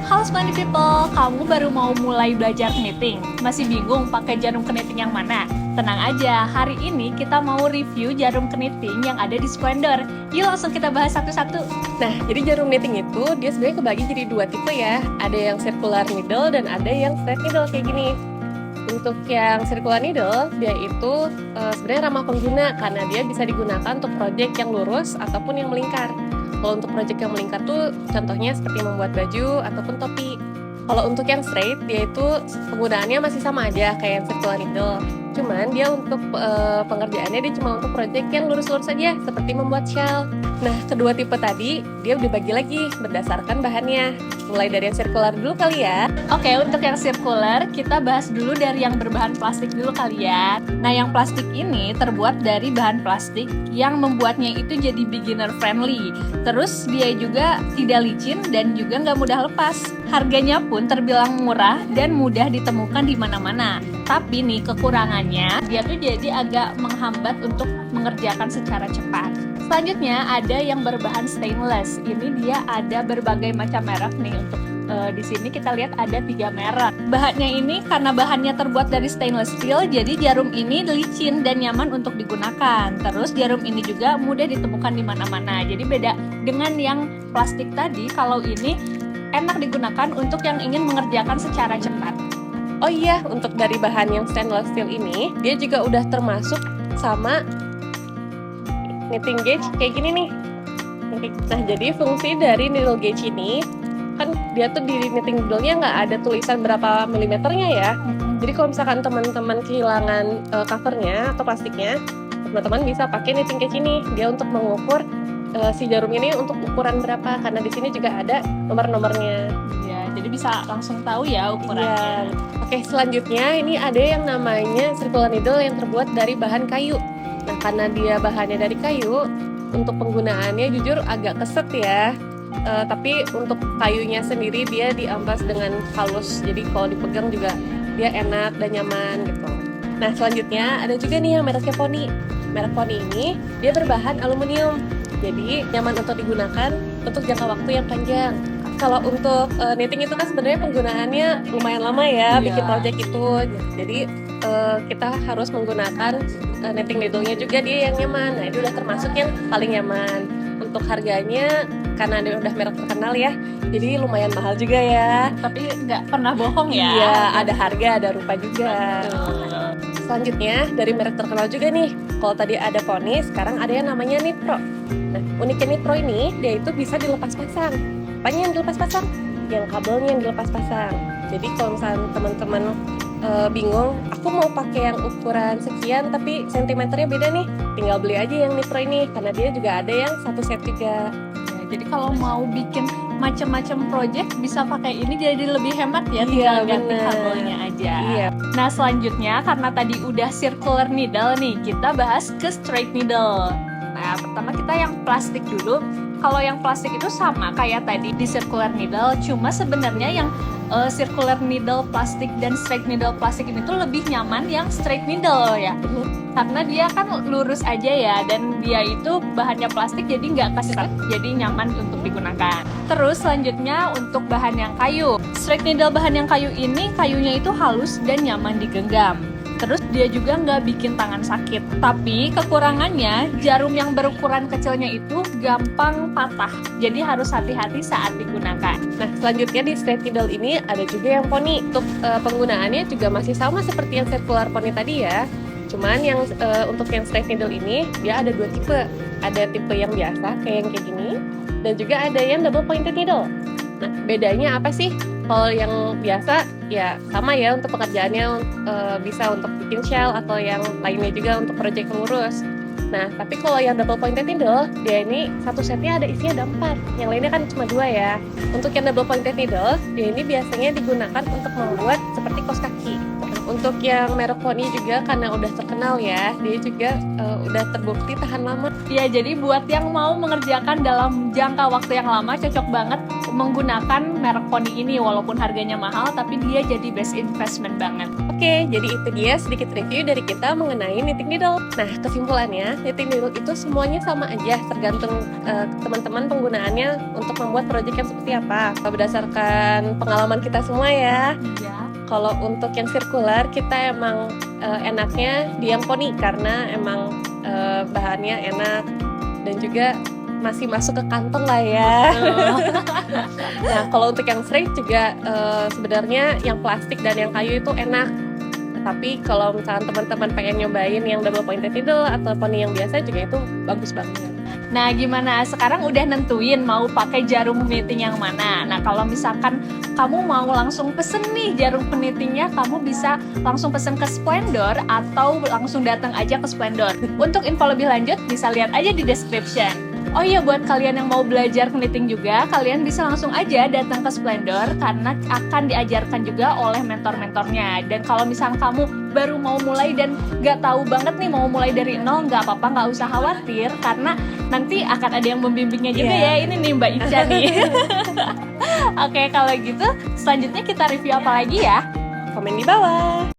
Halo Spondy People, kamu baru mau mulai belajar knitting? Masih bingung pakai jarum knitting yang mana? Tenang aja, hari ini kita mau review jarum knitting yang ada di Splendor. Yuk langsung kita bahas satu-satu. Nah, jadi jarum knitting itu dia sebenarnya kebagi jadi dua tipe ya. Ada yang circular needle dan ada yang straight needle kayak gini. Untuk yang circular needle, dia itu sebenarnya ramah pengguna karena dia bisa digunakan untuk project yang lurus ataupun yang melingkar. Kalau untuk project yang melingkar tuh contohnya seperti membuat baju ataupun topi. Kalau untuk yang straight, dia itu penggunaannya masih sama aja kayak yang circular needle. Cuman dia untuk pengerjaannya dia cuma untuk project yang lurus-lurus saja seperti membuat shell. Nah, kedua tipe tadi dia dibagi lagi berdasarkan bahannya. Mulai dari yang circular dulu kali ya. Oke, untuk yang circular kita bahas dulu dari yang berbahan plastik dulu kali ya. Nah, yang plastik ini terbuat dari bahan plastik yang membuatnya itu jadi beginner friendly. Terus dia juga tidak licin dan juga nggak mudah lepas. Harganya pun terbilang murah dan mudah ditemukan di mana-mana. Tapi nih kekurangannya, dia tuh jadi agak menghambat untuk mengerjakan secara cepat. Selanjutnya ada yang berbahan stainless. Ini dia ada berbagai macam merek nih untuk di sini kita lihat ada 3 merek. Bahannya ini karena bahannya terbuat dari stainless steel, jadi jarum ini licin dan nyaman untuk digunakan. Terus jarum ini juga mudah ditemukan di mana-mana. Jadi beda dengan yang plastik tadi, kalau ini enak digunakan untuk yang ingin mengerjakan secara cepat. Oh iya, untuk dari bahan yang stainless steel ini, dia juga udah termasuk sama knitting gauge kayak gini nih. Nah, jadi fungsi dari needle gauge ini kan dia tuh di knitting needle-nya nggak ada tulisan berapa milimeternya ya. Jadi kalau misalkan teman-teman kehilangan covernya atau plastiknya, teman-teman bisa pakai knitting gauge ini. Dia untuk mengukur si jarum ini untuk ukuran berapa, karena di sini juga ada nomor-nomornya. Ya, jadi bisa langsung tahu ya ukurannya. Iya. Oke, selanjutnya ini ada yang namanya circular needle yang terbuat dari bahan kayu. Nah, karena dia bahannya dari kayu, untuk penggunaannya jujur agak keset ya. Tapi untuk kayunya sendiri dia diampas dengan halus, jadi kalau dipegang juga dia enak dan nyaman gitu. Nah, selanjutnya ada juga nih yang mereknya Poni. Merek Poni ini dia berbahan aluminium, jadi nyaman untuk digunakan untuk jangka waktu yang panjang. Kalau untuk knitting itu kan sebenarnya penggunaannya lumayan lama ya, bikin project itu. Jadi kita harus menggunakan knitting needle-nya juga dia yang nyaman. Nah, itu udah termasuk yang paling nyaman. Untuk harganya karena dia udah merek terkenal ya, jadi lumayan mahal juga ya. Tapi nggak pernah bohong ya. Iya, ada harga, ada rupa juga. Selanjutnya dari merek terkenal juga nih. Kalau tadi ada Poni, sekarang ada yang namanya Knitpro. Nah, uniknya Knitpro ini dia itu bisa dilepas pasang. Apanya yang dilepas pasang? Yang kabelnya yang dilepas pasang. Jadi kalau misalnya teman-teman bingung, aku mau pakai yang ukuran sekian tapi sentimeternya beda nih, tinggal beli aja yang Knitpro ini karena dia juga ada yang satu set juga. Ya, jadi kalau mau bikin macam-macam project bisa pakai ini jadi lebih hemat ya, Iya, tinggal ganti bener. kabelnya aja. Iya. Nah, selanjutnya karena tadi udah circular needle nih, kita bahas ke straight needle. Nah, pertama kita yang plastik dulu. Kalau yang plastik itu sama kayak tadi di circular needle, cuma sebenarnya yang circular needle plastik dan straight needle plastik ini tuh lebih nyaman yang straight needle ya. Karena dia kan lurus aja ya, dan dia itu bahannya plastik jadi nggak keset, jadi nyaman untuk digunakan. Terus selanjutnya untuk bahan yang kayu. Straight needle bahan yang kayu ini, kayunya itu halus dan nyaman digenggam. Terus dia juga nggak bikin tangan sakit. Tapi kekurangannya, jarum yang berukuran kecilnya itu gampang patah. Jadi harus hati-hati saat digunakan. Nah, selanjutnya di straight needle ini ada juga yang Poni. Untuk penggunaannya juga masih sama seperti yang circular Poni tadi ya. Cuman yang untuk yang straight needle ini dia ada 2 tipe. Ada tipe yang biasa kayak gini, dan juga ada yang double pointed needle. Nah, bedanya apa sih? Kalau yang biasa ya sama ya untuk pekerjaannya, bisa untuk bikin shell atau yang lainnya juga untuk project lurus. Nah, tapi kalau yang double pointed needle, dia ini satu setnya ada isinya ada 4. Yang lainnya kan cuma 2 ya. Untuk yang double pointed needle, dia ini biasanya digunakan untuk membuat seperti kaos kaki. Untuk untuk yang merek poni juga karena udah terkenal ya, dia juga udah terbukti tahan lama. Ya, jadi buat yang mau mengerjakan dalam jangka waktu yang lama, cocok banget menggunakan merek poni ini. Walaupun harganya mahal, tapi dia jadi best investment banget. Oke, jadi itu dia sedikit review dari kita mengenai knitting needle. Nah, kesimpulannya, knitting needle itu semuanya sama aja, tergantung teman-teman penggunaannya untuk membuat proyek yang seperti apa. Berdasarkan pengalaman kita semua ya. Iya. Kalau untuk yang sirkular, kita emang enaknya di yang poni karena emang bahannya enak dan juga masih masuk ke kantong lah ya. Nah, kalau untuk yang straight juga sebenarnya yang plastik dan yang kayu itu enak. Tapi kalau misalnya teman-teman pengen nyobain yang double pointed needle atau poni yang biasa juga itu bagus banget. Nah, gimana? Sekarang udah nentuin mau pakai jarum knitting yang mana? Nah, kalau misalkan kamu mau langsung pesen nih jarum knittingnya, kamu bisa langsung pesen ke Splendor atau langsung datang aja ke Splendor. Untuk info lebih lanjut, bisa lihat aja di description. Oh iya, buat kalian yang mau belajar knitting juga, kalian bisa langsung aja datang ke Splendor karena akan diajarkan juga oleh mentor-mentornya. Dan kalau misalnya kamu baru mau mulai dan nggak tahu banget nih mau mulai dari nol, nggak apa-apa, nggak usah khawatir karena nanti akan ada yang membimbingnya juga ya. Ini nih Mbak Ica nih. Oke, kalau gitu selanjutnya kita review apa lagi ya? Komen di bawah.